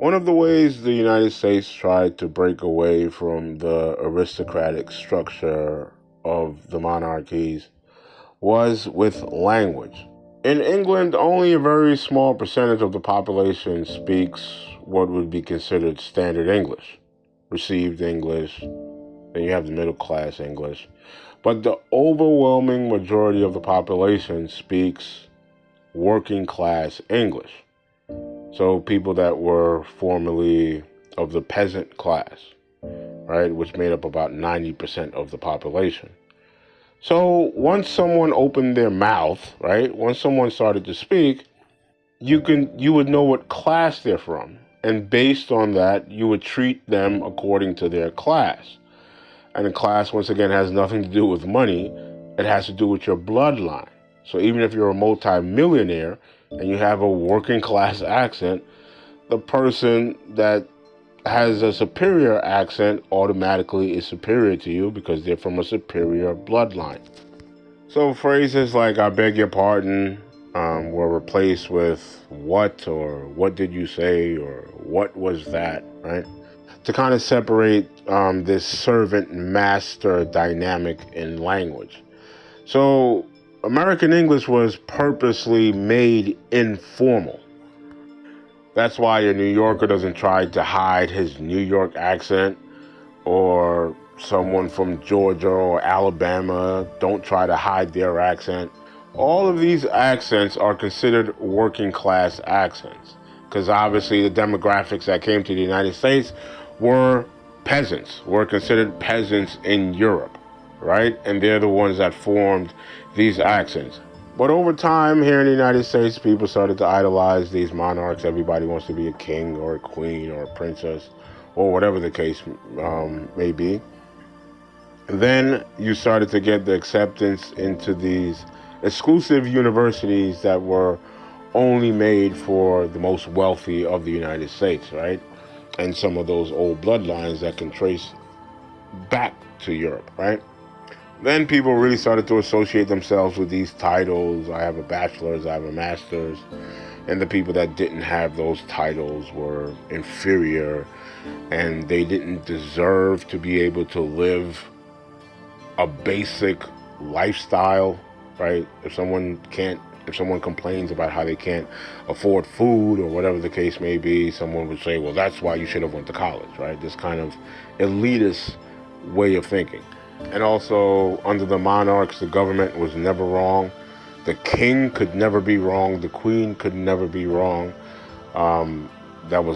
One of the ways the United States tried to break away from the aristocratic structure of the monarchies was with language. In England, only a very small percentage of the population speaks what would be considered standard English, received English, then you have the middle class English. But the overwhelming majority of the population speaks working class English. So people that were formerly of the peasant class, right, which made up about 90% of the population. So once someone opened their mouth, right, once someone started to speak, you would know what class they're from. And based on that, you would treat them according to their class. And the class, once again, has nothing to do with money. It has to do with your bloodline. So even if you're a multi-millionaire and you have a working class accent, the person that has a superior accent automatically is superior to you because they're from a superior bloodline. So phrases like "I beg your pardon" were replaced with "what" or "what did you say" or "what was that," right? To kind of separate this servant-master dynamic in language. So American English was purposely made informal. That's why a New Yorker doesn't try to hide his New York accent, or someone from Georgia or Alabama don't try to hide their accent. All of these accents are considered working class accents because obviously the demographics that came to the United States were peasants, were considered peasants in Europe, right? And they're the ones that formed these accents. But over time here in the United States, people started to idolize these monarchs. Everybody wants to be a king or a queen or a princess or whatever the case may be. Then you started to get the acceptance into these exclusive universities that were only made for the most wealthy of the United States, right? And some of those old bloodlines that can trace back to Europe, right? Then people really started to associate themselves with these titles. I have a bachelor's, I have a master's. And the people that didn't have those titles were inferior and they didn't deserve to be able to live a basic lifestyle, right? If someone complains about how they can't afford food or whatever the case may be, someone would say, well, that's why you should have went to college, right? This kind of elitist way of thinking. And also, under the monarchs, the government was never wrong. The king could never be wrong. The queen could never be wrong. That was